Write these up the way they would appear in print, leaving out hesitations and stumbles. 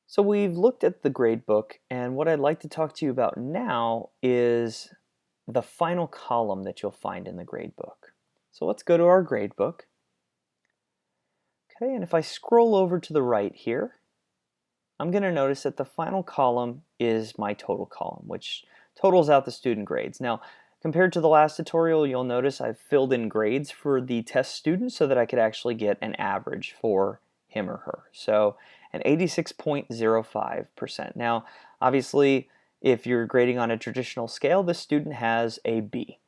So we've looked at the gradebook, and what I'd like to talk to you about now is the final column that you'll find in the gradebook. So let's go to our gradebook. Okay, and if I scroll over to the right here, I'm going to notice that the final column is my total column, which totals out the student grades. Now, compared to the last tutorial, you'll notice I've filled in grades for the test student so that I could actually get an average for him or her. So an 86.05%. Now, obviously, if you're grading on a traditional scale, this student has a B.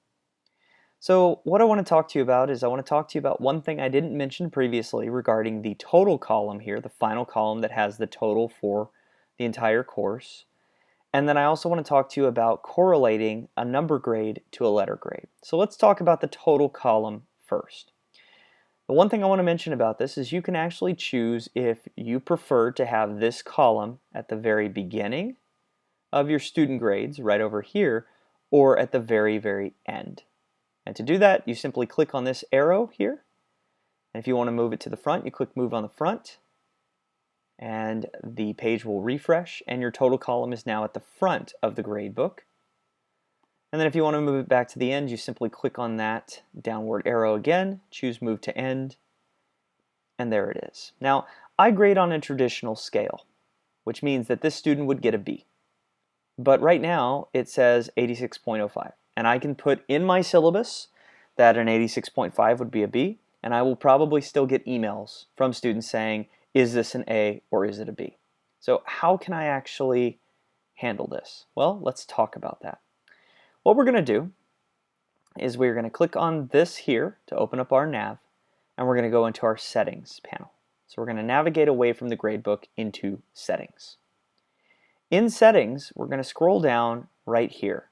So what I want to talk to you about is I want to talk to you about one thing I didn't mention previously regarding the total column here, the final column that has the total for the entire course. And then I also want to talk to you about correlating a number grade to a letter grade. So let's talk about the total column first. The one thing I want to mention about this is you can actually choose if you prefer to have this column at the very beginning of your student grades right over here or at the very, very end. And to do that, you simply click on this arrow here. And if you want to move it to the front, you click Move on the Front. And the page will refresh, and your total column is now at the front of the gradebook. And then if you want to move it back to the end, you simply click on that downward arrow again, choose Move to End, and there it is. Now, I grade on a traditional scale, which means that this student would get a B. But right now, it says 86.05. And I can put in my syllabus that an 86.5 would be a B, and I will probably still get emails from students saying, is this an A or is it a B? So how can I actually handle this? Well, let's talk about that. What we're going to do is we're going to click on this here to open up our nav, and we're going to go into our settings panel. So we're going to navigate away from the gradebook into settings. In settings, we're going to scroll down right here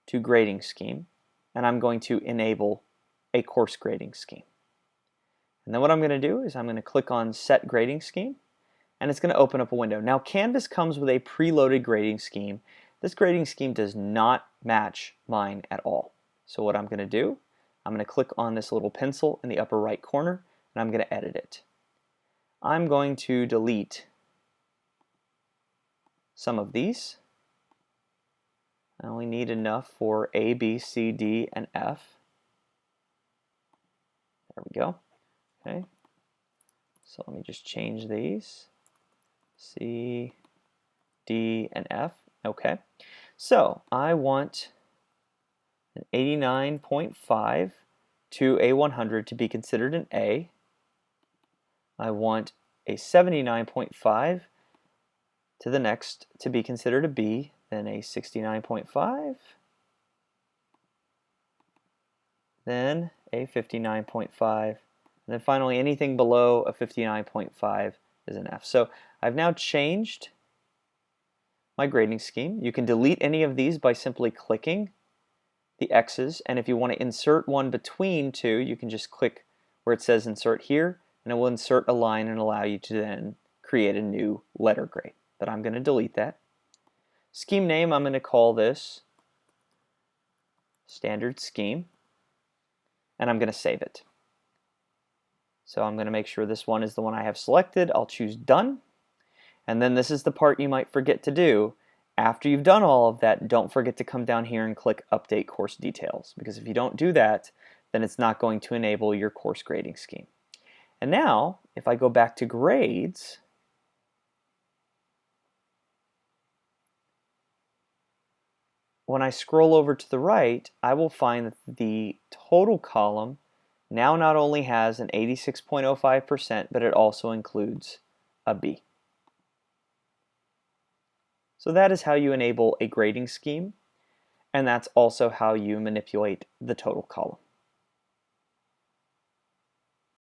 to grading scheme, and I'm going to enable a course grading scheme. And then what I'm going to do is I'm going to click on Set Grading Scheme, and it's going to open up a window. Now, Canvas comes with a preloaded grading scheme. This grading scheme does not match mine at all. So what I'm going to do, I'm going to click on this little pencil in the upper right corner, and I'm going to edit it. I'm going to delete some of these. I only need enough for A, B, C, D, and F. There we go. Okay. So let me just change these. C, D, and F. Okay. So I want an 89.5 to a 100 to be considered an A. I want a 79.5 to the next to be considered a B, then a 69.5, then a 59.5, and then finally anything below a 59.5 is an F. So I've now changed my grading scheme. You can delete any of these by simply clicking the X's, and if you want to insert one between two, you can just click where it says insert here, and it will insert a line and allow you to then create a new letter grade. But I'm going to delete that. Scheme name, I'm going to call this Standard Scheme, and I'm going to save it. So I'm going to make sure this one is the one I have selected. I'll choose Done, and then this is the part you might forget to do. After you've done all of that, don't forget to come down here and click Update Course Details, because if you don't do that, then it's not going to enable your course grading scheme. And now, if I go back to grades, when I scroll over to the right, I will find that the total column now not only has an 86.05%, but it also includes a B. So that is how you enable a grading scheme, and that's also how you manipulate the total column.